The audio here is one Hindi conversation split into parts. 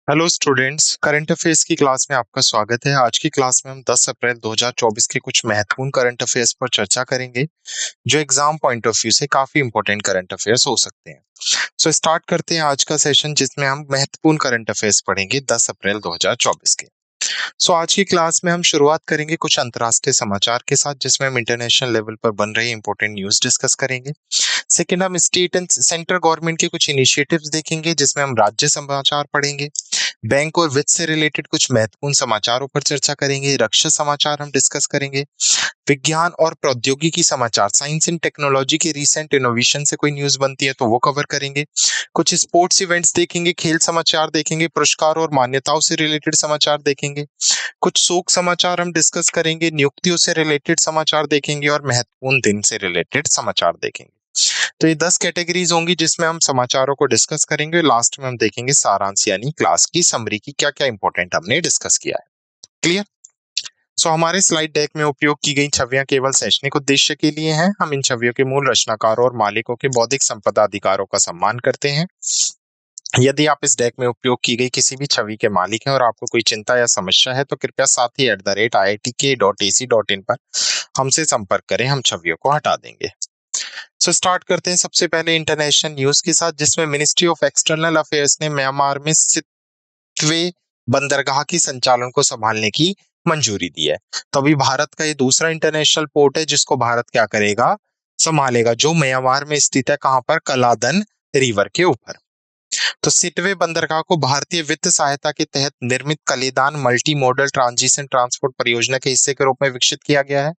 हेलो स्टूडेंट्स, करंट अफेयर्स की क्लास में आपका स्वागत है। आज की क्लास में हम 10 अप्रैल 2024 के कुछ महत्वपूर्ण करंट अफेयर्स पर चर्चा करेंगे जो एग्जाम पॉइंट ऑफ व्यू से काफी इंपॉर्टेंट करंट अफेयर्स हो सकते हैं। स्टार्ट करते हैं आज का सेशन जिसमें हम महत्वपूर्ण करंट अफेयर्स पढ़ेंगे 10 अप्रैल 2024 के। आज की क्लास में हम शुरुआत करेंगे कुछ अंतर्राष्ट्रीय समाचार के साथ जिसमें हम इंटरनेशनल लेवल पर बन रही इंपॉर्टेंट न्यूज डिस्कस करेंगे। सेकंड, हम स्टेट एंड सेंट्रल गवर्नमेंट के कुछ इनिशिएटिव्स देखेंगे जिसमें हम राज्य समाचार पढ़ेंगे। बैंक और वित्त से रिलेटेड कुछ महत्वपूर्ण समाचारों पर चर्चा करेंगे। रक्षा समाचार हम डिस्कस करेंगे। विज्ञान और प्रौद्योगिकी समाचार, साइंस एंड टेक्नोलॉजी के रिसेंट इनोवेशन से कोई न्यूज बनती है तो वो कवर करेंगे। कुछ स्पोर्ट्स इवेंट्स देखेंगे, खेल समाचार देखेंगे, पुरस्कार और मान्यताओं से रिलेटेड समाचार देखेंगे। कुछ शोक समाचार हम डिस्कस करेंगे, नियुक्तियों से रिलेटेड समाचार देखेंगे और महत्वपूर्ण दिन से रिलेटेड समाचार देखेंगे। तो ये 10 कैटेगरीज होंगी जिसमें हम समाचारों को डिस्कस करेंगे। लास्ट में हम देखेंगे सारांश यानी क्लास की समरी की क्या क्या इंपॉर्टेंट हमने डिस्कस किया है। क्लियर? हमारे स्लाइड डेक में उपयोग की गई छवियां केवल शैक्षणिक उद्देश्य के लिए हैं। हम इन छवियों के मूल रचनाकारों और मालिकों के बौद्धिक संपदा अधिकारों का सम्मान करते हैं। यदि आप इस डेक में उपयोग की गई किसी भी छवि के मालिक हैं और आपको कोई चिंता या समस्या है तो कृपया साथी @iitk.ac.in पर हमसे संपर्क करें, हम छवियों को हटा देंगे। स्टार्ट करते हैं सबसे पहले इंटरनेशनल न्यूज के साथ जिसमें मिनिस्ट्री ऑफ एक्सटर्नल अफेयर्स ने म्यांमार में सिटवे बंदरगाह की संचालन को संभालने की मंजूरी दी है। तो अभी भारत का ये दूसरा इंटरनेशनल पोर्ट है जिसको भारत क्या करेगा, संभालेगा, जो म्यांमार में स्थित है। कहां पर? कलादन रिवर के ऊपर। तो सिटवे बंदरगाह को भारतीय वित्त सहायता के तहत निर्मित कलेदान मल्टी मॉडल ट्रांजिशन ट्रांसपोर्ट परियोजना के हिस्से के रूप में विकसित किया गया है।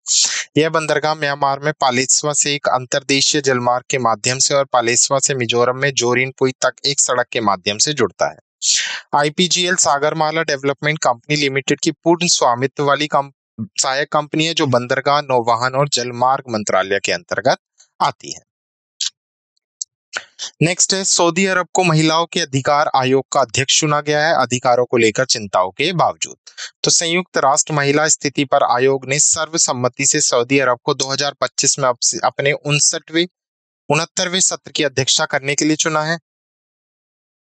यह बंदरगाह म्यांमार में पालेस्वा से एक अंतर्देशीय जलमार्ग के माध्यम से और पालेस्वा से मिजोरम में जोरिनपुई तक एक सड़क के माध्यम से जुड़ता है। IPGL Sagarmala development company limited की पूर्ण स्वामित्व वाली सहायक कंपनी है जो बंदरगाह, नौवहन और जलमार्ग मंत्रालय के अंतर्गत आती है। नेक्स्ट है, सऊदी अरब को महिलाओं के अधिकार आयोग का अध्यक्ष चुना गया है अधिकारों को लेकर चिंताओं के बावजूद। तो संयुक्त राष्ट्र महिला स्थिति पर आयोग ने सर्वसम्मति से सऊदी अरब को 2025 में अपने 69वें सत्र की अध्यक्षता करने के लिए चुना है।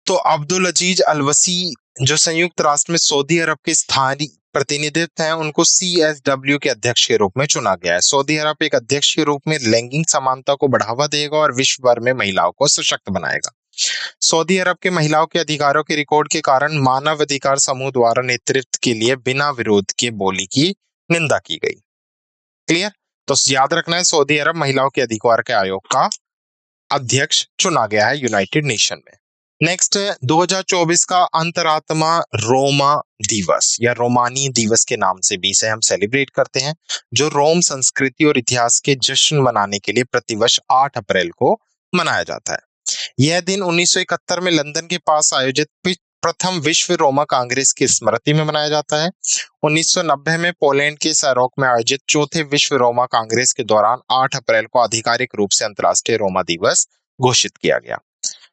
तो अब्दुल अजीज अलवसी जो संयुक्त राष्ट्र में सऊदी अरब के स्थायी प्रतिनिधित्व हैं उनको CSW के अध्यक्ष के रूप में चुना गया है। सऊदी अरब एक अध्यक्ष के रूप में लैंगिक समानता को बढ़ावा देगा और विश्व भर में महिलाओं को सशक्त बनाएगा। सऊदी अरब के महिलाओं के अधिकारों के रिकॉर्ड के कारण मानव अधिकार समूह द्वारा नेतृत्व के लिए बिना विरोध के बोली की निंदा की गई। क्लियर? तो याद रखना है, सऊदी अरब महिलाओं के अधिकार के आयोग का अध्यक्ष चुना गया है यूनाइटेड नेशन में। नेक्स्ट है 2024 का अंतरात्मा रोमा दिवस या रोमानी दिवस के नाम से भी इसे हम सेलिब्रेट करते हैं, जो रोम संस्कृति और इतिहास के जश्न मनाने के लिए प्रतिवर्ष 8 अप्रैल को मनाया जाता है। यह दिन 1971 में लंदन के पास आयोजित प्रथम विश्व रोमा कांग्रेस की स्मृति में मनाया जाता है। 1990 में पोलैंड के सैरोक में आयोजित चौथे विश्व रोमा कांग्रेस के दौरान 8 अप्रैल को आधिकारिक रूप से अंतर्राष्ट्रीय रोमा दिवस घोषित किया गया।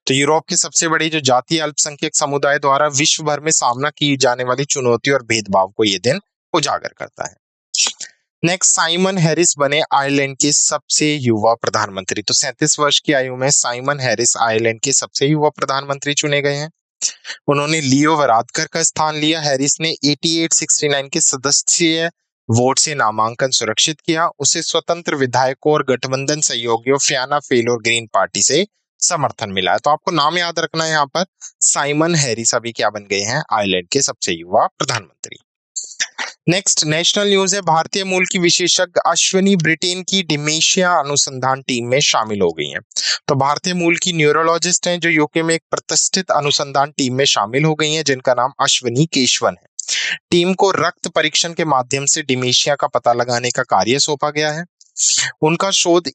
तो यूरोप की सबसे बड़ी जो जातीय अल्पसंख्यक समुदाय द्वारा विश्व भर में सामना की जाने वाली चुनौती और भेदभाव को यह दिन उजागर करता है। नेक्स्ट, साइमन हैरिस बने आयरलैंड के सबसे युवा प्रधानमंत्री। तो 37 वर्ष की आयु में साइमन हैरिस आयरलैंड के सबसे युवा प्रधानमंत्री चुने गए हैं। उन्होंने लियो वरादकर का स्थान लिया। हैरिस ने 8869 के सदस्यीय वोट से नामांकन सुरक्षित किया। उसे स्वतंत्र विधायकों और गठबंधन सहयोगियों फियाना फेल और ग्रीन पार्टी से समर्थन मिला है। तो आपको नाम याद रखना है यहाँ पर, साइमन हैरिस अभी क्या बन गए हैं? आयरलैंड के सबसे युवा प्रधानमंत्री। नेक्स्ट, नेशनल न्यूज है, भारतीय मूल की विशेषज्ञ अश्विनी ब्रिटेन की डिमेंशिया अनुसंधान टीम में शामिल हो गई हैं। तो भारतीय मूल की न्यूरोलॉजिस्ट हैं जो यूके में एक प्रतिष्ठित अनुसंधान टीम में शामिल हो गई हैं जिनका नाम अश्विनी केशवन है। टीम को रक्त परीक्षण के माध्यम से डिमेंशिया का पता लगाने का कार्य सौंपा गया है। उनका शोध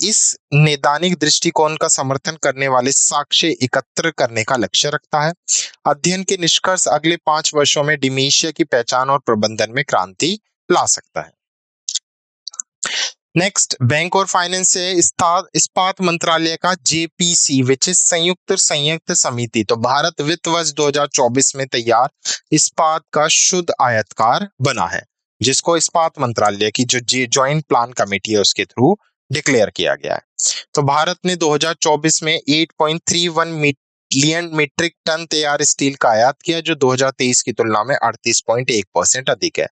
इस नैदानिक दृष्टिकोण का समर्थन करने वाले साक्ष्य एकत्र करने का लक्ष्य रखता है। अध्ययन के निष्कर्ष अगले 5 वर्षों में डिमेंशिया की पहचान और प्रबंधन में क्रांति ला सकता है। नेक्स्ट, बैंक और फाइनेंस से इस्पात मंत्रालय का JPC विच इज संयुक्त समिति। तो भारत वित्त वर्ष 2024 में तैयार इस्पात का शुद्ध आयतकार बना है जिसको इस्पात मंत्रालय की जो ज्वाइंट प्लान कमेटी है उसके थ्रू डिक्लेयर किया गया है। तो भारत ने 2024 में 8.31 मिलियन मीट्रिक टन तैयार स्टील का आयात किया, जो 2023 की तुलना में 38.1% अधिक है।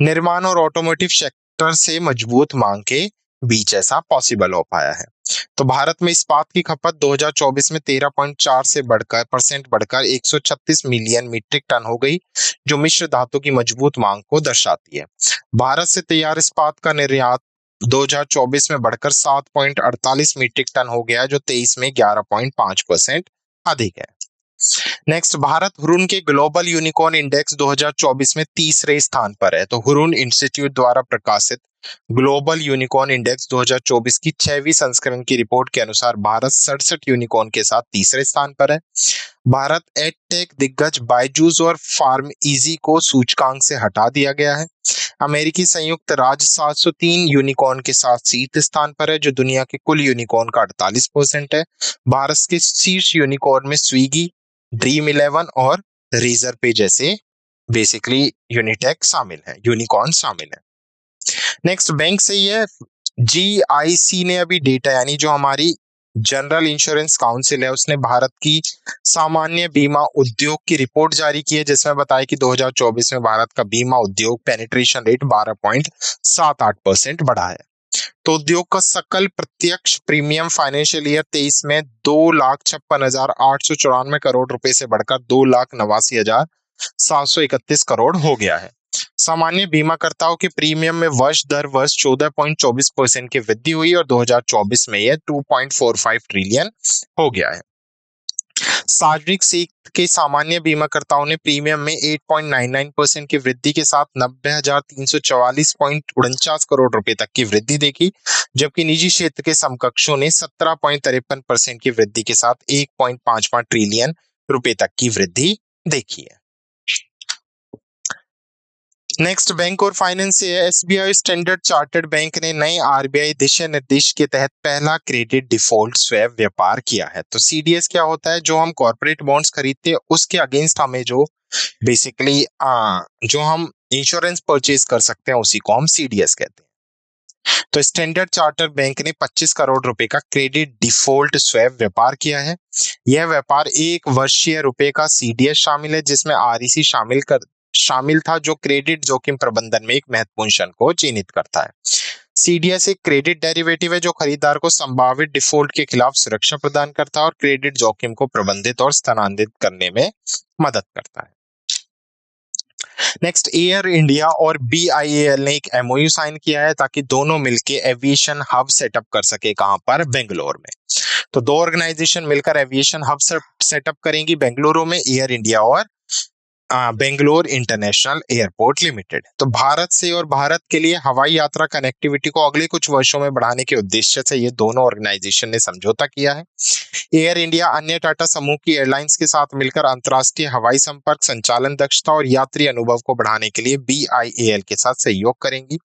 निर्माण और ऑटोमोटिव सेक्टर से मजबूत मांग के बीच ऐसा पॉसिबल हो पाया है। तो भारत में इस्पात की खपत 2024 में 13.4 से बढ़कर 136 मिलियन मीट्रिक टन हो गई, जो मिश्र धातु की मजबूत मांग को दर्शाती है। भारत से तैयार इस्पात का निर्यात 2024 में बढ़कर 7.48 मीट्रिक टन हो गया, जो 23 में 11.5% अधिक है। नेक्स्ट, भारत हुरुन के ग्लोबल यूनिकॉर्न इंडेक्स 2024 में तीसरे स्थान पर है। तो हुरुन इंस्टीट्यूट द्वारा प्रकाशित ग्लोबल यूनिकॉर्न इंडेक्स 2024 की 6वीं संस्करण की रिपोर्ट के अनुसार भारत 67 यूनिकॉर्न के साथ तीसरे स्थान पर है। भारत एडटेक दिग्गज बायजूस और फार्म इजी को सूचकांक से हटा दिया गया है। अमेरिकी संयुक्त राज्य 703 यूनिकॉर्न के साथ शीर्ष स्थान पर है, जो दुनिया के कुल यूनिकॉर्न का 48% है। भारत के शीर्ष यूनिकॉर्न में स्विगी, ड्रीम 11 और रेजर पे जैसे बेसिकली यूनिटेक शामिल है, यूनिकॉर्न शामिल है। नेक्स्ट, बैंक से ये जीआईसी ने अभी डेटा, यानी जो हमारी जनरल इंश्योरेंस काउंसिल है, उसने भारत की सामान्य बीमा उद्योग की रिपोर्ट जारी की है, जिसमें बताया कि 2024 में भारत का बीमा उद्योग पेनिट्रेशन रेट 12.78% बढ़ा है। तो उद्योग का सकल प्रत्यक्ष प्रीमियम फाइनेंशियल ईयर 23 में 2,56,894 करोड़ रुपए से बढ़कर 2,89,731 करोड़ हो गया है। सामान्य बीमाकर्ताओं के प्रीमियम में वर्ष 14.24% की वृद्धि हुई और 2024 में यह 2.45 ट्रिलियन हो गया है। सार्वजनिक क्षेत्र के सामान्य बीमाकर्ताओं ने प्रीमियम में 8.99% की वृद्धि के साथ 90,344.49 करोड़ रुपए तक की वृद्धि देखी, जबकि निजी क्षेत्र के समकक्षों ने 17.53% की वृद्धि के साथ 1.55 ट्रिलियन रुपए तक की वृद्धि देखी है। नेक्स्ट, बैंक और फाइनेंस से एसबीआई स्टैंडर्ड चार्टर्ड बैंक ने नए आरबीआई दिशा निर्देश के तहत पहला क्रेडिट डिफॉल्ट स्वैप व्यापार किया है। तो सीडीएस क्या होता है? जो हम कॉर्पोरेट बॉन्ड्स खरीदते हैं उसके अगेंस्ट हमें जो बेसिकली जो हम इंश्योरेंस परचेज कर सकते हैं उसी को हम सीडीएस कहते हैं। तो स्टैंडर्ड चार्टर्ड बैंक ने 25 करोड़ रुपए का क्रेडिट डिफॉल्ट स्वैप व्यापार किया है। यह व्यापार 1 वर्षीय रुपए का सीडीएस शामिल है, जिसमें आरईसी शामिल था, जो क्रेडिट जोखिम प्रबंधन में एक महत्वपूर्ण क्षण को चिन्हित करता है। सीडीएस एक क्रेडिट डेरिवेटिव है जो खरीदार को संभावित डिफॉल्ट के खिलाफ सुरक्षा प्रदान करता है और क्रेडिट जोखिम को प्रबंधित और स्थानांतरित करने में मदद करता है। नेक्स्ट, एयर इंडिया और बीआईएएल ने एक एमओयू साइन किया है ताकि दोनों मिलकर एविएशन हब सेटअप कर सके। कहां पर? बेंगलोर में। तो दो ऑर्गेनाइजेशन मिलकर एविएशन हब सेटअप करेंगी बेंगलुरु में, एयर इंडिया और बेंगलोर इंटरनेशनल एयरपोर्ट लिमिटेड। तो भारत से और भारत के लिए हवाई यात्रा कनेक्टिविटी को अगले कुछ वर्षों में बढ़ाने के उद्देश्य से ये दोनों ऑर्गेनाइजेशन ने समझौता किया है। एयर इंडिया अन्य टाटा समूह की एयरलाइंस के साथ मिलकर अंतर्राष्ट्रीय हवाई संपर्क, संचालन दक्षता और यात्री अनुभव को बढ़ाने के लिए बीआईएएल के साथ सहयोग करेंगी।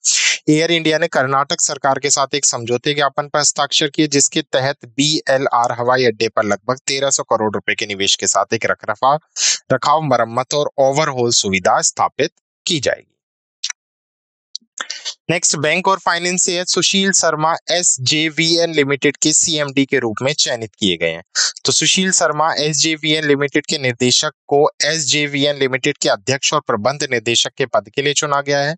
एयर इंडिया ने कर्नाटक सरकार के साथ एक समझौते ज्ञापन पर हस्ताक्षर किए, जिसके तहत बीएलआर हवाई अड्डे पर लगभग 1300 करोड़ रुपए के निवेश के साथ एक रखरखाव, मरम्मत और ओवरहोल सुविधा स्थापित की जाएगी। नेक्स्ट, बैंक और फाइनेंस से सुशील शर्मा एसजेवीएन लिमिटेड के सीएमडी के रूप में चयनित किए गए हैं। तो सुशील शर्मा एसजेवीएन लिमिटेड के निर्देशक को एसजेवीएन लिमिटेड के अध्यक्ष और प्रबंध निर्देशक के पद के लिए चुना गया है।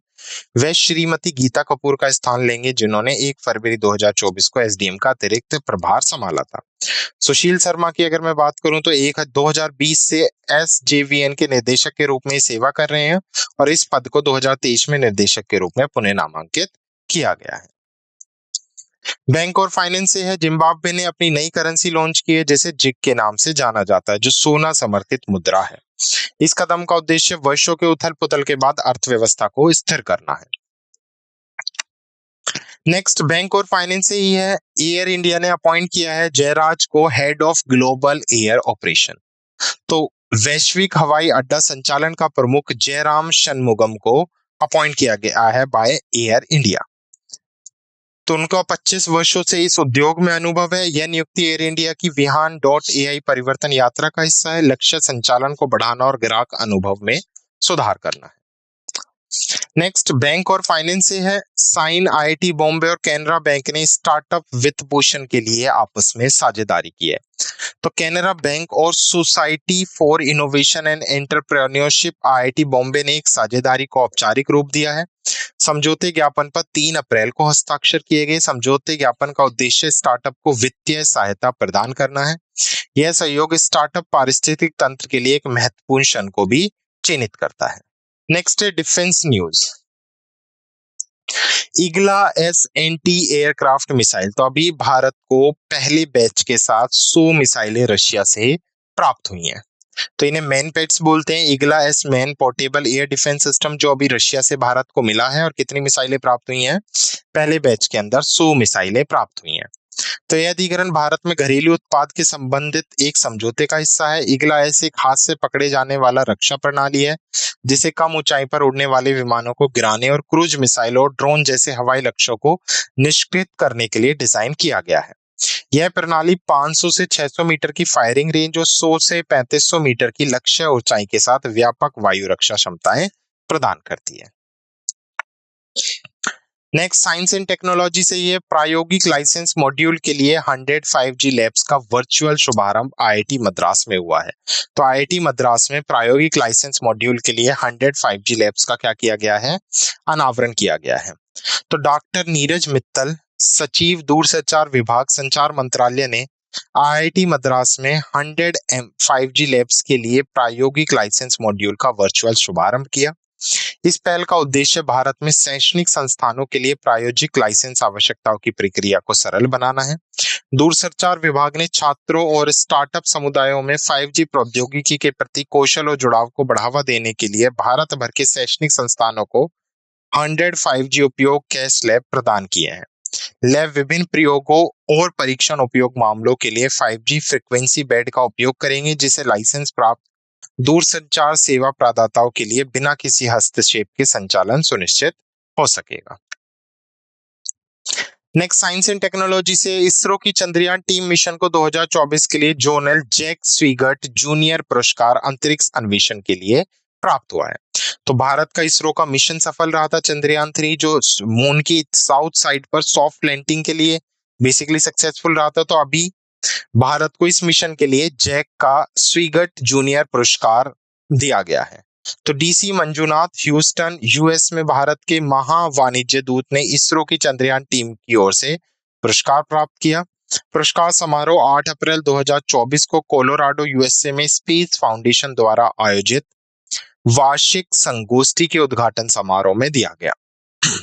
वह श्रीमती गीता कपूर का स्थान लेंगे, जिन्होंने 1 फरवरी 2024 को एसडीएम का अतिरिक्त प्रभार संभाला था। सुशील शर्मा की अगर मैं बात करूं तो 2020 से एसजेवीएन के निर्देशक के रूप में सेवा कर रहे हैं और इस पद को 2023 में निर्देशक के रूप में पुनः नामांकित किया गया है। बैंक और फाइनेंस से है, जिम्बाब्वे ने अपनी नई करेंसी लॉन्च की है, जिसे जिग के नाम से जाना जाता है, जो सोना समर्थित मुद्रा है। इस कदम का उद्देश्य वर्षों के उथल पुथल के बाद अर्थव्यवस्था को स्थिर करना है। नेक्स्ट, बैंक और फाइनेंस से ही है, एयर इंडिया ने अपॉइंट किया है जयराज को head of global air operation. तो वैश्विक हवाई अड्डा संचालन का प्रमुख जयराम शनमुगम को अपॉइंट किया गया है बाय एयर इंडिया। तो उनका 25 वर्षों से इस उद्योग में अनुभव है। यह नियुक्ति एयर इंडिया की विहान.एआई परिवर्तन यात्रा का हिस्सा है। लक्ष्य संचालन को बढ़ाना और ग्राहक अनुभव में सुधार करना है। नेक्स्ट बैंक और फाइनेंस से है। साइन आईआईटी बॉम्बे और कैनरा बैंक ने स्टार्टअप वित्त पोषण के लिए आपस में साझेदारी की है। तो कैनरा बैंक और society for innovation and entrepreneurship IIT Bombay ने एक साझेदारी को औपचारिक रूप दिया है। समझौते ज्ञापन पर 3 अप्रैल को हस्ताक्षर किए गए। समझौते ज्ञापन का उद्देश्य स्टार्टअप को वित्तीय सहायता प्रदान करना है। यह सहयोग स्टार्टअप पारिस्थितिक तंत्र के लिए एक महत्वपूर्ण क्षण को भी चिन्हित करता है। नेक्स्ट है defence news. Igla S anti aircraft missile, तो अभी भारत को पहले बैच के साथ 100 मिसाइलें रशिया से प्राप्त हुई हैं। तो इन्हें मैन पेट्स बोलते हैं। Igla S man portable air defence system जो अभी रशिया से भारत को मिला है। और कितनी मिसाइलें प्राप्त हुई हैं? पहले बैच के अंदर 100 मिसाइलें प्राप्त हुई हैं। तो यह अधिग्रहण भारत में घरेलू उत्पाद के संबंधित एक समझौते का हिस्सा है। इग्ला एस एक हाथ से पकड़े जाने वाला रक्षा प्रणाली है जिसे कम ऊंचाई पर उड़ने वाले विमानों को गिराने और क्रूज मिसाइल और ड्रोन जैसे हवाई लक्ष्यों को निष्क्रिय करने के लिए डिजाइन किया गया है। यह प्रणाली 500 से 600 मीटर की फायरिंग रेंज और 100 से 3500 मीटर की लक्ष्य ऊंचाई के साथ व्यापक वायु रक्षा क्षमताएं प्रदान करती है। नेक्स्ट साइंस एंड टेक्नोलॉजी से ये प्रायोगिक लाइसेंस मॉड्यूल के लिए 100 5G लैब्स का वर्चुअल शुभारंभ आईआईटी मद्रास में हुआ है। तो आईआईटी मद्रास में प्रायोगिक लाइसेंस मॉड्यूल के लिए 100 5G लैब्स का क्या किया गया है? अनावरण किया गया है। तो डॉक्टर नीरज मित्तल, सचिव दूरसंचार विभाग, संचार मंत्रालय ने आईआईटी मद्रास में 100 5G लैब्स के लिए प्रायोगिक लाइसेंस मॉड्यूल का वर्चुअल शुभारंभ किया। इस पहल का उद्देश्य भारत में शैक्षणिक संस्थानों के लिए प्रायोजिक लाइसेंस आवश्यकताओं की प्रक्रिया को सरल बनाना है। दूरसंचार विभाग ने छात्रों और स्टार्टअप समुदायों में 5G प्रौद्योगिकी के प्रति कौशल और जुड़ाव को बढ़ावा देने के लिए भारत भर के शैक्षणिक संस्थानों को 100 5G उपयोग कैश लैब प्रदान किए हैं। लैब विभिन्न प्रयोगों और परीक्षण उपयोग मामलों के लिए 5G फ्रीक्वेंसी बैंड का उपयोग करेंगे जिसे लाइसेंस प्राप्त दूरसंचार सेवा प्रदाताओं के लिए बिना किसी हस्तक्षेप के संचालन सुनिश्चित हो सकेगा। नेक्स्ट साइंस एंड टेक्नोलॉजी से इसरो की चंद्रयान टीम मिशन को 2024 के लिए जोनल जैक स्वीगर्ट जूनियर पुरस्कार अंतरिक्ष अन्वेषण के लिए प्राप्त हुआ है। तो भारत का इसरो का मिशन सफल रहा था चंद्रयान 3 जो मून की साउथ साइड पर सॉफ्ट लैंडिंग के लिए बेसिकली सक्सेसफुल रहा था। तो अभी भारत को इस मिशन के लिए जैक का स्वीगर्ट जूनियर पुरस्कार दिया गया है। तो डीसी मंजुनाथ ह्यूस्टन यूएस में भारत के महा वाणिज्य दूत ने इसरो की चंद्रयान टीम की ओर से पुरस्कार प्राप्त किया। पुरस्कार समारोह 8 अप्रैल 2024 को कोलोराडो यूएसए में स्पेस फाउंडेशन द्वारा आयोजित वार्षिक संगोष्ठी के उद्घाटन समारोह में दिया गया।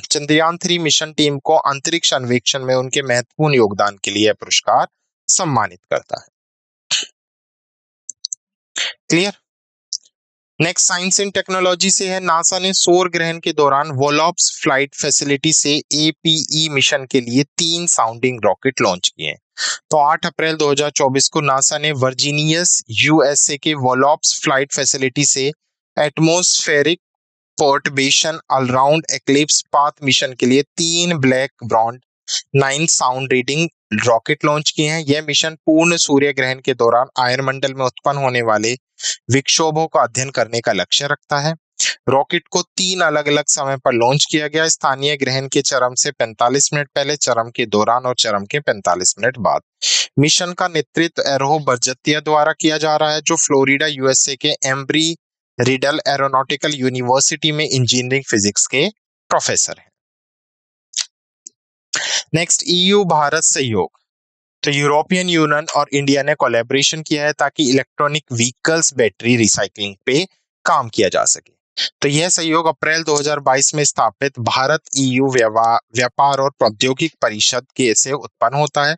चंद्रयान 3 मिशन टीम को अंतरिक्ष अन्वेषण में उनके महत्वपूर्ण योगदान के लिए पुरस्कार सम्मानित करता है। Clear. Next science and technology से है। नासा ने सौर ग्रहण के दौरान वोलॉप्स फ्लाइट फैसिलिटी से एपीई मिशन के लिए 3 साउंडिंग रॉकेट लॉन्च किए। तो 8 अप्रैल 2024 को नासा ने वर्जीनियस यूएसए के वोलॉप्स फ्लाइट फैसिलिटी से atmospheric perturbation around eclipse path mission के लिए 3 Black Brant 9 sound reading rocket launch किए हैं। यह मिशन पूर्ण सूर्य ग्रहण के दौरान आयनमंडल में उत्पन्न होने वाले विक्षोभों का अध्ययन करने का लक्ष्य रखता है। रॉकेट को 3 अलग अलग समय पर लॉन्च किया गया। स्थानीय ग्रहण के चरम से 45 मिनट पहले, चरम के दौरान और चरम के 45 मिनट बाद। मिशन का नेतृत्व एरोहो बरजत्तिया द्वारा किया जा रहा है जो फ्लोरिडा यूएसए के एम्ब्री रिडल एरोनॉटिकल यूनिवर्सिटी में इंजीनियरिंग फिजिक्स के प्रोफेसर हैं। नेक्स्ट ईयू भारत सहयोग। तो यूरोपियन यूनियन और इंडिया ने कोलैबोरेशन किया है ताकि इलेक्ट्रॉनिक व्हीकल्स बैटरी रिसाइकलिंग पे काम किया जा सके। तो यह सहयोग अप्रैल 2022 में स्थापित भारत ईयू व्यापार और प्रौद्योगिक परिषद के से उत्पन्न होता है।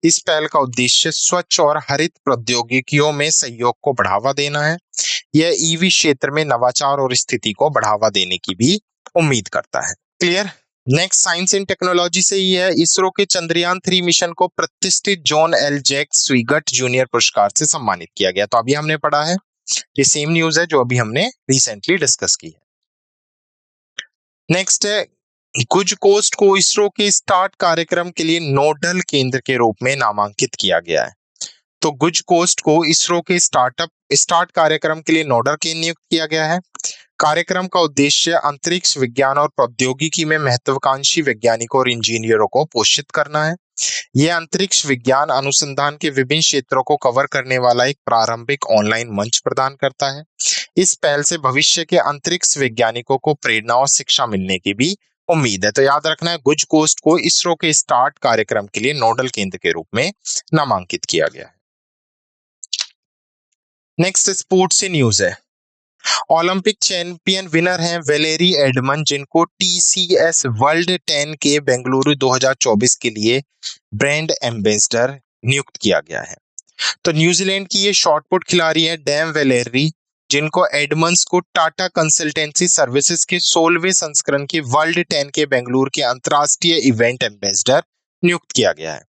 इस पहल का उद्देश्य स्वच्छ और हरित प्रौद्योगिकियों में सहयोग को बढ़ावा देना है। यह ईवी क्षेत्र में नवाचार और स्थिति को बढ़ावा देने की भी उम्मीद करता है। Clear. Next science and technology से ही है। इसरो के चंद्रयान 3 मिशन को प्रतिष्ठित जॉन एल जैक स्वीगर्ट जूनियर पुरस्कार से सम्मानित किया गया। तो अभी हमने पढ़ा है, ये सेम न्यूज है जो अभी हमने रिसेंटली डिस्कस की है। नेक्स्ट है गुज कोस्ट को इसरो के स्टार्ट कार्यक्रम के लिए नोडल केंद्र के रूप में नामांकित किया गया है। तो गुज कोस्ट को इसरो के स्टार्ट कार्यक्रम के लिए नोडल केंद्र नियुक्त किया गया है। कार्यक्रम का उद्देश्य अंतरिक्ष विज्ञान और प्रौद्योगिकी में महत्वाकांक्षी वैज्ञानिकों और इंजीनियरों को पोषित करना है। यह अंतरिक्ष विज्ञान अनुसंधान के विभिन्न क्षेत्रों को कवर करने वाला एक प्रारंभिक ऑनलाइन मंच प्रदान करता है। इस पहल से भविष्य के अंतरिक्ष वैज्ञानिकों को प्रेरणा और शिक्षा मिलने की भी उम्मीद है। तो याद रखना है, गुज कोस्ट को इसरो के स्टार्ट कार्यक्रम के लिए नोडल केंद्र के रूप में नामांकित किया गया है। नेक्स्ट स्पोर्ट्स से न्यूज है। ओलंपिक चैंपियन विनर हैं वैलेरी एडमंड, जिनको टीसीएस वर्ल्ड 10 के बेंगलुरु 2024 के लिए ब्रांड एम्बेसडर नियुक्त किया गया है। तो न्यूजीलैंड की ये शॉटपुट खिलाड़ी है डैम वैलेरी, जिनको एडमंड्स को टाटा कंसल्टेंसी सर्विसेज के 16वें संस्करण के वर्ल्ड 10 के बेंगलुरु के अंतरराष्ट्रीय इवेंट एम्बेसडर नियुक्त किया गया है।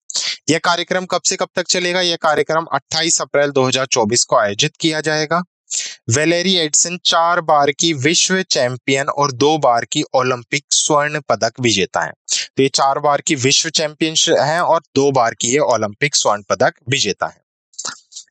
यह कार्यक्रम कब से कब तक चलेगा? यह कार्यक्रम 28 अप्रैल 2024 को आयोजित किया जाएगा। वैलेरी एडसन 4 बार की विश्व चैंपियन और 2 बार की ओलंपिक स्वर्ण पदक विजेता है। तो ये 4 बार की विश्व चैंपियन है और 2 बार की ये ओलंपिक स्वर्ण पदक विजेता है।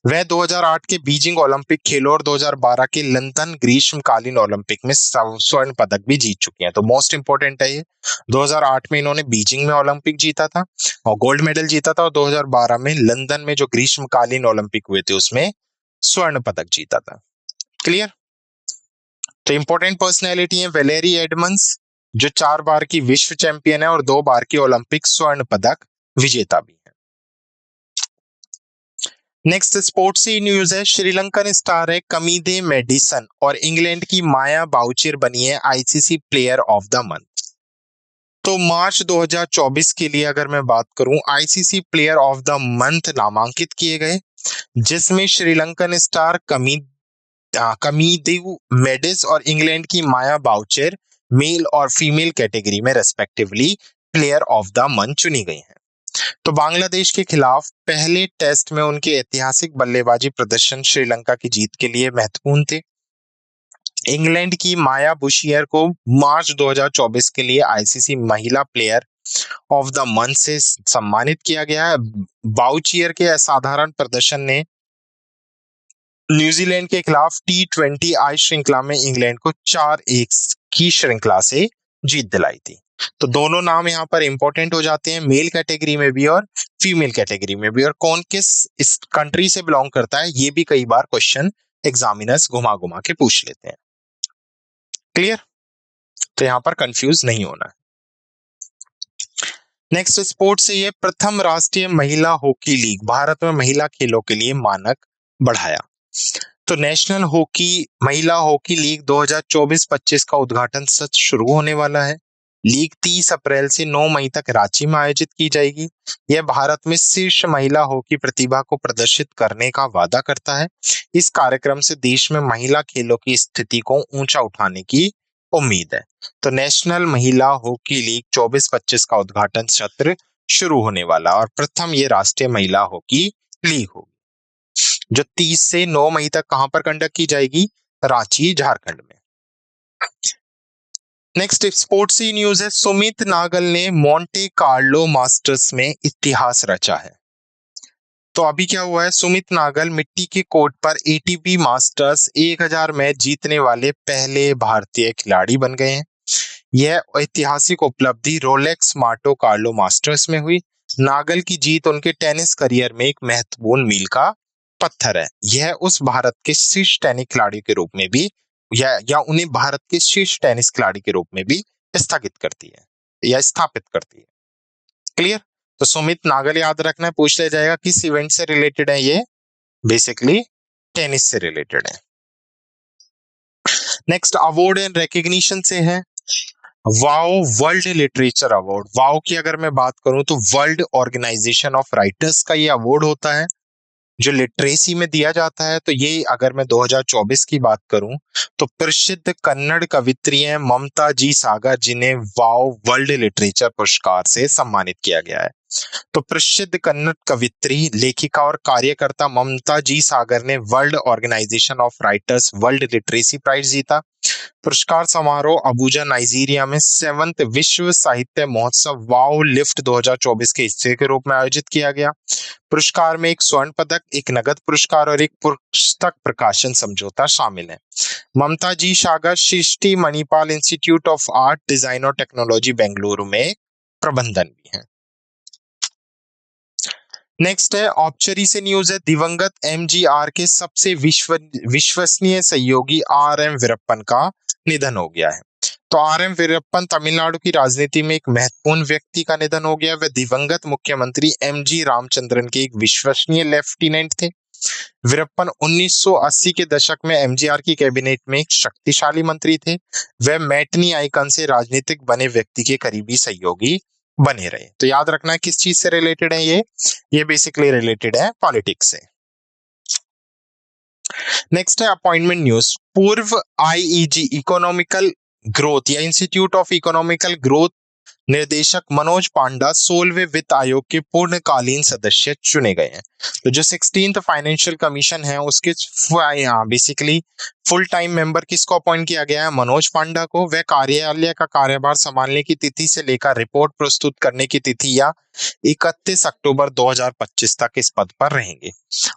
वह 2008 के बीजिंग ओलंपिक खेलों और 2012 के लंदन ग्रीष्मकालीन ओलंपिक में स्वर्ण पदक भी जीत चुके हैं। तो मोस्ट इंपोर्टेंट है ये। 2008 में इन्होंने बीजिंग में ओलंपिक जीता था और गोल्ड मेडल जीता था, और 2012 में लंदन में जो ग्रीष्मकालीन ओलंपिक हुए थे उसमें स्वर्ण पदक जीता था। क्लियर? तो इंपॉर्टेंट पर्सनैलिटी है वैलेरी एडमंड्स, जो 4 बार की विश्व चैंपियन है और 2 बार की ओलंपिक स्वर्ण पदक विजेता भी है। नेक्स्ट स्पोर्ट्स ही न्यूज है। श्रीलंकन स्टार है कमिंदे मेडिसन और इंग्लैंड की माया बाउचिर बनी है ICC player of the month. तो मार्च 2024 के लिए अगर मैं बात करूं, ICC player of the month नामांकित किए गए, जिसमें श्रीलंकन स्टार कमिंदे मेडिस और इंग्लैंड की माया बाउचिर मेल और फीमेल कैटेगरी में respectively player of the month चुनी गई हैं। तो बांग्लादेश के खिलाफ पहले टेस्ट में उनके ऐतिहासिक बल्लेबाजी प्रदर्शन श्रीलंका की जीत के लिए महत्वपूर्ण थे। इंग्लैंड की माया बुशियर को मार्च 2024 के लिए आईसीसी महिला प्लेयर ऑफ द मंथ से सम्मानित किया गया है। बाउचियर के असाधारण प्रदर्शन ने न्यूजीलैंड के खिलाफ T20 आई श्रृंखला में इंग्लैंड को 4-1 की श्रृंखला से जीत दिलाई थी। तो दोनों नाम यहाँ पर इंपॉर्टेंट हो जाते हैं, मेल कैटेगरी में भी और फीमेल कैटेगरी में भी। और कौन किस इस कंट्री से बिलोंग करता है ये भी कई बार क्वेश्चन एग्जामिनर्स घुमा घुमा के पूछ लेते हैं। क्लियर? तो यहाँ पर कंफ्यूज नहीं होना है। नेक्स्ट स्पोर्ट्स से ये प्रथम राष्ट्रीय महिला हॉकी लीग भारत में महिला खेलों के लिए मानक बढ़ाया। तो नेशनल महिला हॉकी लीग 2024-25 का उद्घाटन सत्र शुरू होने वाला है। लीग 30 अप्रैल से 9 मई तक रांची में आयोजित की जाएगी। यह भारत में शीर्ष महिला हॉकी प्रतिभा को प्रदर्शित करने का वादा करता है। इस कार्यक्रम से देश में महिला खेलों की स्थिति को ऊंचा उठाने की उम्मीद है। तो नेशनल महिला हॉकी लीग 24-25 का उद्घाटन सत्र शुरू होने वाला और प्रथम ये राष्ट्रीय महिला हॉकी लीग होगी, जो 30 से 9 मई तक कहां पर कंडक्ट की जाएगी? रांची, झारखंड में। नेक्स्ट स्पोर्ट्स ही न्यूज है। सुमित नागल ने मोंटे कार्लो मास्टर्स में इतिहास रचा है। तो अभी क्या हुआ है, सुमित नागल मिट्टी के कोर्ट पर एटीपी मास्टर्स 1000 मैच जीतने वाले पहले भारतीय खिलाड़ी बन गए हैं। यह ऐतिहासिक उपलब्धि रोलेक्स मार्टो कार्लो मास्टर्स में हुई। नागल की जीत उनके टेनिस करियर में एक महत्वपूर्ण मील का पत्थर है। यह उस भारत के शीर्ष टेनिस खिलाड़ी के रूप में भी या उन्हें भारत के शीर्ष टेनिस खिलाड़ी के रूप में भी स्थगित करती है या स्थापित करती है। क्लियर? तो सुमित नागल याद रखना है, पूछ लिया जाएगा किस इवेंट से रिलेटेड है ये? बेसिकली टेनिस से रिलेटेड है। नेक्स्ट अवार्ड एंड रिकॉग्निशन से है। Wow world literature award. Wow की अगर मैं बात करूं तो वर्ल्ड ऑर्गेनाइजेशन ऑफ राइटर्स का ये अवार्ड होता है जो लिटरेसी में दिया जाता है। तो ये अगर मैं 2024 की बात करूं तो प्रसिद्ध कन्नड़ कवित्री हैं ममता जी सागर, जिन्हें वाओ वर्ल्ड लिटरेचर पुरस्कार से सम्मानित किया गया है। तो प्रसिद्ध कन्नड़ कवित्री, लेखिका और कार्यकर्ता ममता जी सागर ने world organisation of writers world literacy prize जीता। पुरस्कार समारोह अबुजा नाइजीरिया में 7th विश्व साहित्य महोत्सव वाओ लिफ्ट 2024 के हिस्से के रूप में आयोजित किया गया। पुरस्कार में एक स्वर्ण पदक, एक नगद पुरस्कार और एक पुस्तक प्रकाशन समझौता शामिल है। Mamata ji Sagar Srishti Manipal institute of art design और टेक्नोलॉजी बेंगलुरु में प्रबंधन भी है। नेक्स्ट है औपचरी से न्यूज है, दिवंगत एमजीआर के सबसे विश्वसनीय सहयोगी आर.एम. वीरप्पन का निधन हो गया है। तो आर.एम. वीरप्पन तमिलनाडु की राजनीति में एक महत्वपूर्ण व्यक्ति का निधन हो गया। वह दिवंगत मुख्यमंत्री एम.जी. रामचंद्रन के एक विश्वसनीय लेफ्टिनेंट थे। वीरप्पन 1980 के दशक में एमजीआर की कैबिनेट में एक शक्तिशाली मंत्री थे। वह मैटनी आइकन से राजनीतिक बने व्यक्ति के करीबी सहयोगी बने रहे। तो याद रखना है किस चीज से रिलेटेड है ये बेसिकली रिलेटेड है पॉलिटिक्स से। नेक्स्ट है अपॉइंटमेंट न्यूज। पूर्व आईईजी इकोनॉमिकल ग्रोथ या इंस्टीट्यूट ऑफ इकोनॉमिकल ग्रोथ निर्देशक मनोज पांडा 16वें वित्त आयोग के पूर्णकालीन सदस्य चुने गए हैं। तो जो 16th फाइनेंशियल कमीशन है उसके बेसिकली फुल टाइम मेंबर किसको अपॉइंट किया गया है? मनोज पांडा को। वह कार्यालय का कार्यभार संभालने की तिथि से लेकर रिपोर्ट प्रस्तुत करने की तिथि या 31 अक्टूबर 2025 तक इस पद पर रहेंगे।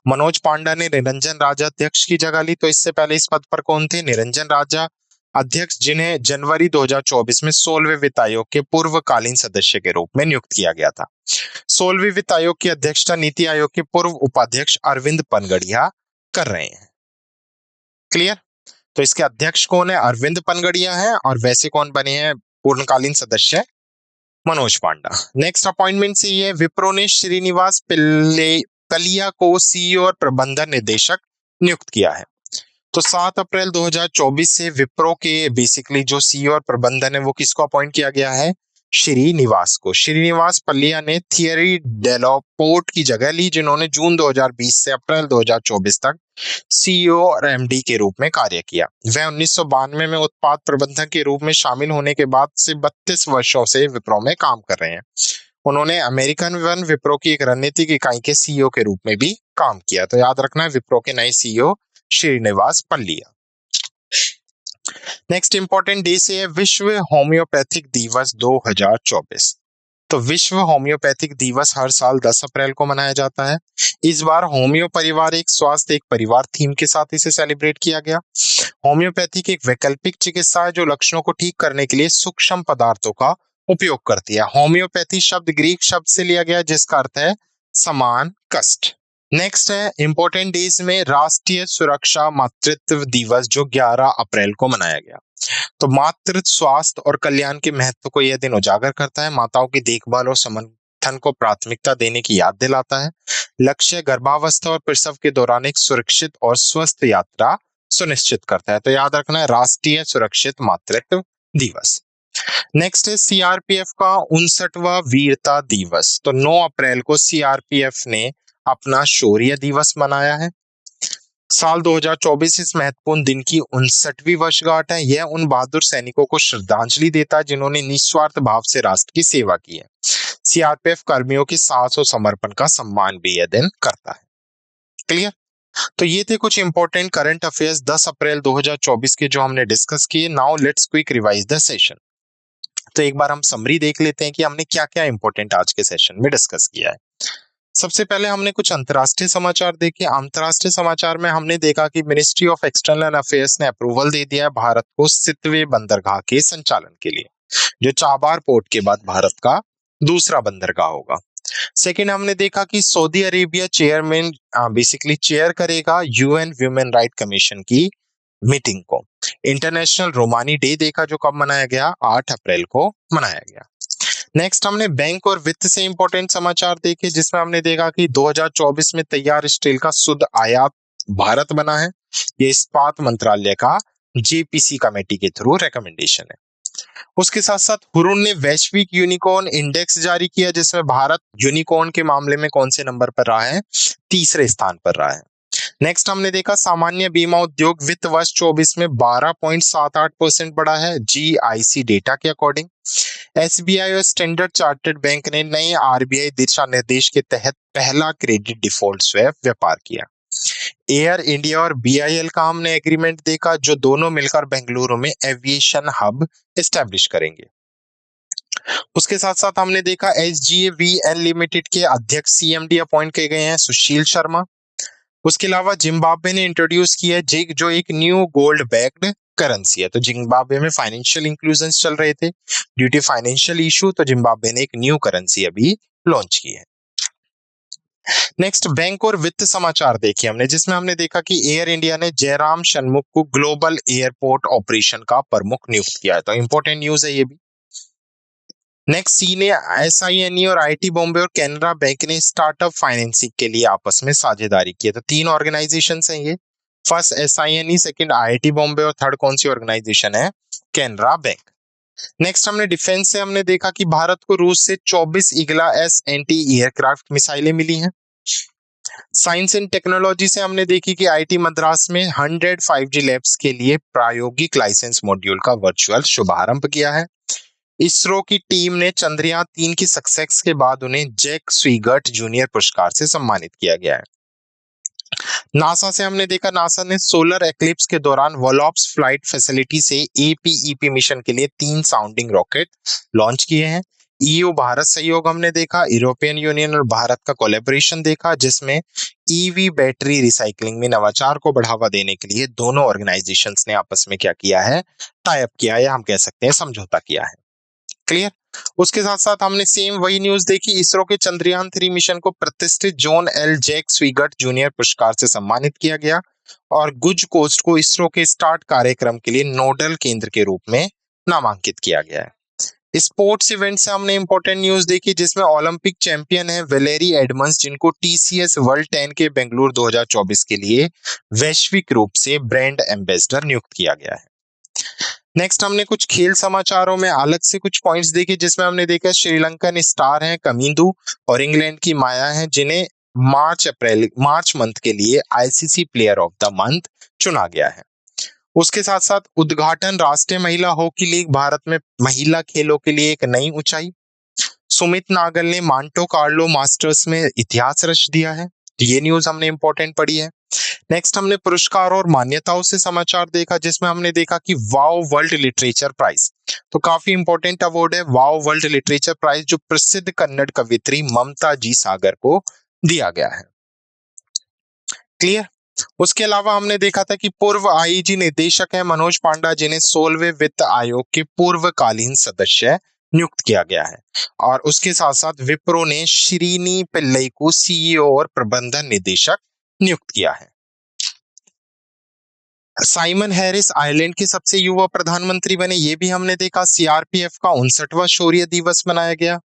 मनोज पांडा ने निरंजन राजा अध्यक्ष की जगह ली। तो इससे पहले इस पद पर कौन थे? निरंजन राजा अध्यक्ष, जिन्हें जनवरी 2024 में 16वें वित्त आयोग के पूर्वकालीन सदस्य के रूप में नियुक्त किया गया था। 16वें वित्त आयोग की अध्यक्षता नीति आयोग के पूर्व उपाध्यक्ष अरविंद पनगड़िया कर रहे हैं। क्लियर? तो इसके अध्यक्ष कौन है? अरविंद पनगड़िया है। और वैसे कौन बने हैं पूर्णकालीन सदस्य? मनोज पांडा। नेक्स्ट अपॉइंटमेंट से ये विप्रो ने श्रीनिवास पलिया को सीईओ और प्रबंधन निदेशक नियुक्त किया है। तो 7 अप्रैल 2024 से विप्रो के बेसिकली जो सीईओ और प्रबंधन है वो किसको अपॉइंट किया गया है? श्रीनिवास को। श्रीनिवास पल्लिया ने थियरी डेलापोर्ट की जगह ली, जिन्होंने जून 2020 से अप्रैल 2024 तक सीईओ और एमडी के रूप में कार्य किया। वह 1992 में उत्पाद प्रबंधक के रूप में शामिल होने के बाद से 32 वर्षों से विप्रो में काम कर रहे हैं। उन्होंने अमेरिकन वन विप्रो की एक रणनीतिक इकाई के सीईओ के रूप में भी काम किया। तो याद रखना है विप्रो के नए CEO Srinivas Pallia. Next important day से है विश्व होम्योपैथिक दिवस 2024। तो विश्व होम्योपैथिक दिवस हर साल 10 अप्रैल को मनाया जाता है। इस बार होम्यो परिवार एक स्वास्थ्य एक परिवार थीम के साथ इसे सेलिब्रेट किया गया। होम्योपैथिक एक वैकल्पिक चिकित्सा है जो लक्षणों को ठीक करने के लिए सूक्ष्म पदार्थों का उपयोग करती है। होम्योपैथी शब्द ग्रीक शब्द से लिया गया जिसका अर्थ है समान कष्ट। नेक्स्ट है इंपॉर्टेंट डेज में राष्ट्रीय सुरक्षा मातृत्व दिवस जो 11 अप्रैल को मनाया गया। तो मातृ स्वास्थ्य और कल्याण के महत्व को यह दिन उजागर करता है। माताओं की देखभाल और समर्थन को प्राथमिकता देने की याद दिलाता है। लक्ष्य गर्भावस्था और प्रसव के दौरान एक सुरक्षित और स्वस्थ यात्रा सुनिश्चित करता है। तो याद रखना है राष्ट्रीय सुरक्षित मातृत्व दिवस। नेक्स्ट है सीआरपीएफ का 59वां वीरता दिवस। तो 9 अप्रैल को सीआरपीएफ ने अपना शौर्य दिवस मनाया है। साल 2024 इस महत्वपूर्ण दिन की 59वीं वर्षगांठ है। यह उन बहादुर सैनिकों को श्रद्धांजलि देता है जिन्होंने निस्वार्थ भाव से राष्ट्र की सेवा की है। सीआरपीएफ कर्मियों के साहस और समर्पण का सम्मान भी यह दिन करता है। क्लियर? तो ये थे कुछ इंपॉर्टेंट करंट अफेयर्स 10 अप्रैल 2024 के जो हमने डिस्कस किए। Now let's quick revise the session. तो एक बार हम समरी देख लेते हैं कि हमने क्या क्या इंपॉर्टेंट आज के सेशन में डिस्कस किया है। सबसे पहले हमने कुछ अंतर्राष्ट्रीय समाचार देखे। अंतर्राष्ट्रीय समाचार में हमने देखा कि मिनिस्ट्री ऑफ एक्सटर्नल अफेयर्स ने अप्रूवल दे दिया है भारत को 7वें बंदरगाह के संचालन के लिए, जो चाबार पोर्ट के बाद भारत का दूसरा बंदरगाह होगा। सेकेंड हमने देखा कि Saudi Arabia chairman basically chair करेगा यूएन ह्यूमन राइट कमीशन की मीटिंग को। इंटरनेशनल रोमानी डे देखा जो कब मनाया गया? 8 अप्रैल को मनाया गया। नेक्स्ट हमने बैंक और वित्त से इंपॉर्टेंट समाचार देखे जिसमें हमने देखा कि 2024 में तैयार स्टील का शुद्ध आयात भारत बना है। ये इस्पात मंत्रालय का जेपीसी कमेटी के थ्रू रिकमेंडेशन है। उसके साथ साथ हुरुन ने वैश्विक यूनिकॉर्न इंडेक्स जारी किया जिसमें भारत यूनिकॉर्न के मामले में कौन से नंबर पर रहा है? तीसरे स्थान पर रहा है। नेक्स्ट हमने देखा सामान्य बीमा उद्योग वित्त वर्ष 24 में 12.78% बढ़ा है जीआईसी डेटा के अकॉर्डिंग। एसबीआई और स्टैंडर्ड चार्टर्ड बैंक ने नए आरबीआई दिशा निर्देश के तहत पहला क्रेडिट डिफॉल्ट स्वैप व्यापार किया। एयर इंडिया और बीआईएल का हमने एग्रीमेंट देखा, जो दोनों मिलकर बेंगलुरु में एविएशन हब एस्टेब्लिश करेंगे। उसके साथ साथ हमने देखा एसजीएवीएन लिमिटेड के अध्यक्ष सीएमडी अपॉइंट किए गए हैं सुशील शर्मा। उसके अलावा जिम्बाब्वे ने इंट्रोड्यूस किया है जिग, जो एक न्यू गोल्ड बैक्ड करेंसी है। तो जिम्बाब्वे में फाइनेंशियल इंक्लूजन चल रहे थे ड्यू टू फाइनेंशियल इशू, तो जिम्बाब्वे ने एक न्यू करेंसी अभी लॉन्च की है। नेक्स्ट बैंक और वित्त समाचार देखिए हमने, जिसमें हमने देखा कि एयर इंडिया ने जयराम शनमुख को ग्लोबल एयरपोर्ट ऑपरेशन का प्रमुख नियुक्त किया है। तो इंपॉर्टेंट न्यूज है ये भी। नेक्स्ट सी ने एसआईएनई और आईटी बॉम्बे और कैनरा बैंक ने स्टार्टअप फाइनेंसिंग के लिए आपस में साझेदारी की है। तो 3 ऑर्गेनाइजेशंस हैं ये, फर्स्ट एसआईएनई, सेकंड आईटी बॉम्बे और थर्ड कौन सी ऑर्गेनाइजेशन है? कैनरा बैंक। नेक्स्ट हमने डिफेंस से हमने देखा कि भारत को रूस से 24 इगला एस एंटी एयरक्राफ्ट मिसाइलें मिली हैं। साइंस एंड टेक्नोलॉजी से हमने देखी कि आईटी मद्रास में 100 5G लैब्स के लिए प्रायोगिक लाइसेंस मॉड्यूल का वर्चुअल शुभारंभ किया है। इसरो की टीम ने चंद्रयान 3 की सक्सेस के बाद उन्हें जैक स्वीगर्ट जूनियर पुरस्कार से सम्मानित किया गया है। नासा से हमने देखा, नासा ने सोलर एक्लिप्स के दौरान वोलॉप्स फ्लाइट फैसिलिटी से एपीईपी मिशन के लिए 3 साउंडिंग रॉकेट लॉन्च किए हैं। ईयू भारत सहयोग हमने देखा, यूरोपियन यूनियन और भारत का कोलैबोरेशन देखा, जिसमें ईवी बैटरी रिसाइकलिंग में नवाचार को बढ़ावा देने के लिए दोनों ऑर्गेनाइजेशंस ने आपस में क्या किया है? टाई अप किया है, या हम कह सकते हैं समझौता किया है। क्लियर। उसके साथ साथ हमने सेम वही न्यूज देखी, इसरो के चंद्रयान 3 मिशन को प्रतिष्ठित जॉन एल जैक स्वीगर्ट जूनियर पुरस्कार से सम्मानित किया गया और गुज कोस्ट को इसरो के स्टार्ट कार्यक्रम के लिए नोडल केंद्र के रूप में नामांकित किया गया है। स्पोर्ट्स इवेंट से हमने इंपॉर्टेंट न्यूज देखी, जिसमें ओलंपिक चैंपियन है वेलेरी एडमंड्स, जिनको टीसीएस वर्ल्ड 10 के बेंगलुरु 2024 के लिए वैश्विक रूप से ब्रांड एम्बेसडर नियुक्त किया गया है। नेक्स्ट हमने कुछ खेल समाचारों में अलग से कुछ पॉइंट्स देखे, जिसमें हमने देखा श्रीलंकन स्टार हैं कमिंदु और इंग्लैंड की माया हैं, जिन्हें मार्च मंथ के लिए ICC player of the month चुना गया है। उसके साथ साथ उद्घाटन राष्ट्रीय महिला हॉकी लीग भारत में महिला खेलों के लिए एक नई ऊंचाई। सुमित नागल ने मांटो कार्लो मास्टर्स में इतिहास रच दिया है। ये न्यूज हमने इंपॉर्टेंट पढ़ी है। नेक्स्ट हमने पुरस्कार और मान्यताओं से समाचार देखा, जिसमें हमने देखा कि वाओ वर्ल्ड लिटरेचर प्राइज, तो काफी इंपॉर्टेंट अवार्ड है वाओ वर्ल्ड लिटरेचर प्राइज, जो प्रसिद्ध कन्नड़ कवित्री ममता जी सागर को दिया गया है। क्लियर। उसके अलावा हमने देखा था कि पूर्व आईजी निदेशक है मनोज पांडा, जिन्हें 16वें वित्त आयोग के पूर्वकालीन सदस्य नियुक्त किया गया है। और उसके साथ साथ विप्रो ने श्रीनी पिल्लई को सीईओ और प्रबंधन निदेशक नियुक्त किया है। साइमन हैरिस आयरलैंड के सबसे युवा प्रधानमंत्री बने, ये भी हमने देखा। सीआरपीएफ का 59वां शौर्य दिवस मनाया गया।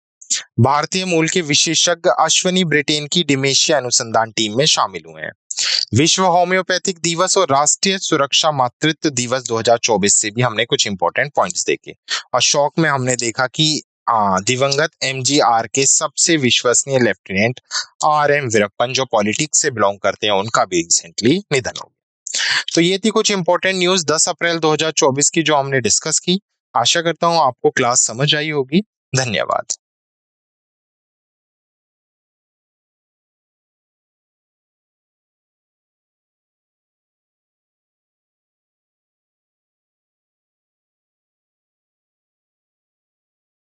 भारतीय मूल के विशेषज्ञ अश्वनी ब्रिटेन की डिमेंशिया अनुसंधान टीम में शामिल हुए हैं। विश्व होम्योपैथिक दिवस और राष्ट्रीय सुरक्षा मातृत्व दिवस 2024 से भी हमने कुछ इंपॉर्टेंट पॉइंट्स देखे। और शौक में हमने देखा कि दिवंगत एमजीआर के सबसे विश्वसनीय लेफ्टिनेंट आरएम वीरप्पन, जो पॉलिटिक्स से बिलोंग करते हैं, उनका भी रिसेंटली निधन हो गया। तो ये थी कुछ इंपॉर्टेंट न्यूज 10 अप्रैल 2024 की, जो हमने डिस्कस की। आशा करता हूँ आपको क्लास समझ आई होगी। धन्यवाद।